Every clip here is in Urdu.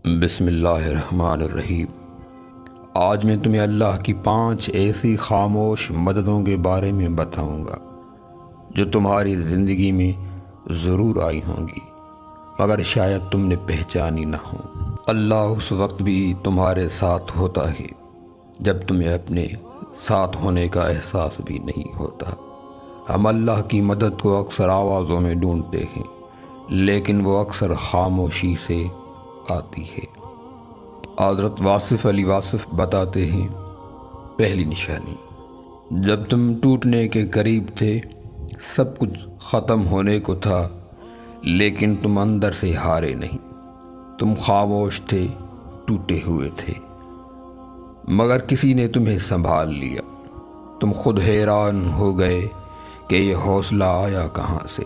بسم اللہ الرحمن الرحیم۔ آج میں تمہیں اللہ کی 5 ایسی خاموش مددوں کے بارے میں بتاؤں گا جو تمہاری زندگی میں ضرور آئی ہوں گی مگر شاید تم نے پہچانی نہ ہوں۔ اللہ اس وقت بھی تمہارے ساتھ ہوتا ہے جب تمہیں اپنے ساتھ ہونے کا احساس بھی نہیں ہوتا۔ ہم اللہ کی مدد کو اکثر آوازوں میں ڈھونڈتے ہیں لیکن وہ اکثر خاموشی سے آتی ہے۔ حضرت واصف علی واصف بتاتے ہیں، پہلی نشانی، جب تم ٹوٹنے کے قریب تھے، سب کچھ ختم ہونے کو تھا لیکن تم اندر سے ہارے نہیں۔ تم خاموش تھے، ٹوٹے ہوئے تھے مگر کسی نے تمہیں سنبھال لیا۔ تم خود حیران ہو گئے کہ یہ حوصلہ آیا کہاں سے۔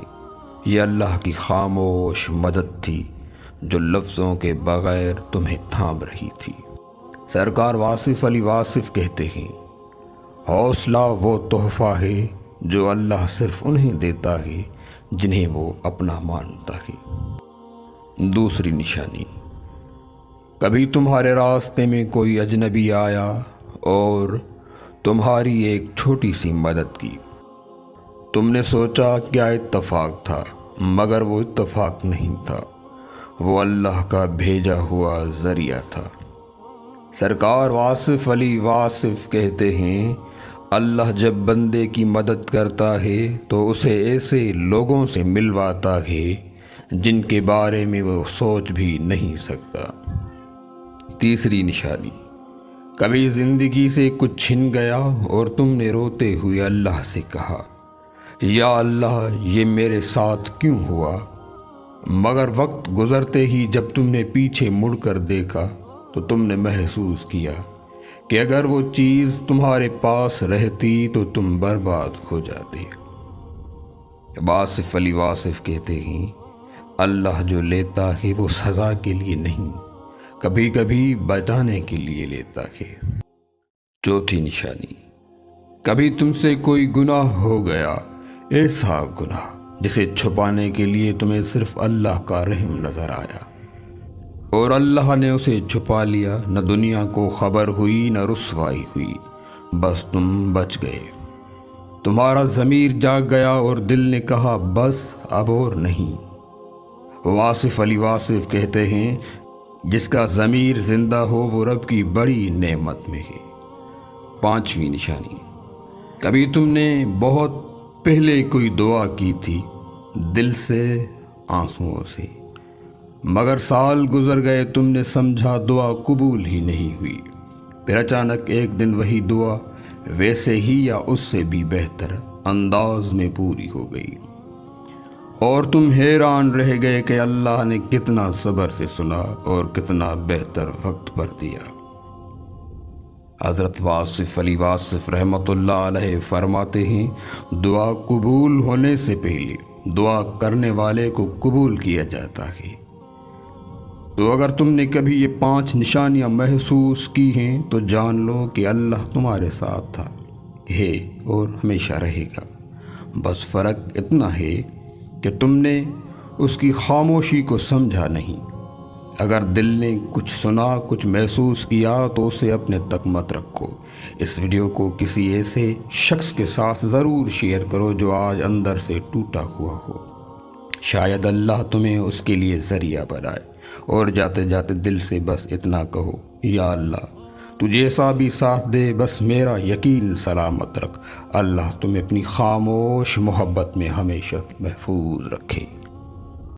یہ اللہ کی خاموش مدد تھی جو لفظوں کے بغیر تمہیں تھام رہی تھی۔ سرکار واصف علی واصف کہتے ہیں، حوصلہ وہ تحفہ ہے جو اللہ صرف انہیں دیتا ہے جنہیں وہ اپنا مانتا ہے۔ دوسری نشانی، کبھی تمہارے راستے میں کوئی اجنبی آیا اور تمہاری ایک چھوٹی سی مدد کی۔ تم نے سوچا کیا اتفاق تھا، مگر وہ اتفاق نہیں تھا، وہ اللہ کا بھیجا ہوا ذریعہ تھا۔ سرکار واصف علی واصف کہتے ہیں، اللہ جب بندے کی مدد کرتا ہے تو اسے ایسے لوگوں سے ملواتا ہے جن کے بارے میں وہ سوچ بھی نہیں سکتا۔ تیسری نشانی، کبھی زندگی سے کچھ چھن گیا اور تم نے روتے ہوئے اللہ سے کہا، یا اللہ یہ میرے ساتھ کیوں ہوا؟ مگر وقت گزرتے ہی جب تم نے پیچھے مڑ کر دیکھا تو تم نے محسوس کیا کہ اگر وہ چیز تمہارے پاس رہتی تو تم برباد ہو جاتے۔ واصف علی واصف کہتے ہیں، اللہ جو لیتا ہے وہ سزا کے لیے نہیں، کبھی کبھی بچانے کے لیے لیتا ہے۔ چوتھی نشانی، کبھی تم سے کوئی گناہ ہو گیا، ایسا گناہ جسے چھپانے کے لیے تمہیں صرف اللہ کا رحم نظر آیا اور اللہ نے اسے چھپا لیا۔ نہ دنیا کو خبر ہوئی نہ رسوائی ہوئی، بس تم بچ گئے۔ تمہارا ضمیر جاگ گیا اور دل نے کہا بس اب اور نہیں۔ واصف علی واصف کہتے ہیں، جس کا ضمیر زندہ ہو وہ رب کی بڑی نعمت میں ہے۔ پانچویں نشانی، کبھی تم نے بہت پہلے کوئی دعا کی تھی، دل سے، آنسوؤں سے، مگر سال گزر گئے، تم نے سمجھا دعا قبول ہی نہیں ہوئی۔ پھر اچانک ایک دن وہی دعا ویسے ہی یا اس سے بھی بہتر انداز میں پوری ہو گئی اور تم حیران رہ گئے کہ اللہ نے کتنا صبر سے سنا اور کتنا بہتر وقت پر دیا۔ حضرت واصف علی واصف رحمۃ اللہ علیہ فرماتے ہیں، دعا قبول ہونے سے پہلے دعا کرنے والے کو قبول کیا جاتا ہے۔ تو اگر تم نے کبھی یہ 5 نشانیاں محسوس کی ہیں تو جان لو کہ اللہ تمہارے ساتھ تھا، ہے اور ہمیشہ رہے گا۔ بس فرق اتنا ہے کہ تم نے اس کی خاموشی کو سمجھا نہیں۔ اگر دل نے کچھ سنا، کچھ محسوس کیا تو اسے اپنے تک مت رکھو۔ اس ویڈیو کو کسی ایسے شخص کے ساتھ ضرور شیئر کرو جو آج اندر سے ٹوٹا ہوا ہو، شاید اللہ تمہیں اس کے لیے ذریعہ بنائے۔ اور جاتے جاتے دل سے بس اتنا کہو، یا اللہ تو جیسا بھی ساتھ دے بس میرا یقین سلامت رکھ۔ اللہ تمہیں اپنی خاموش محبت میں ہمیشہ محفوظ رکھے۔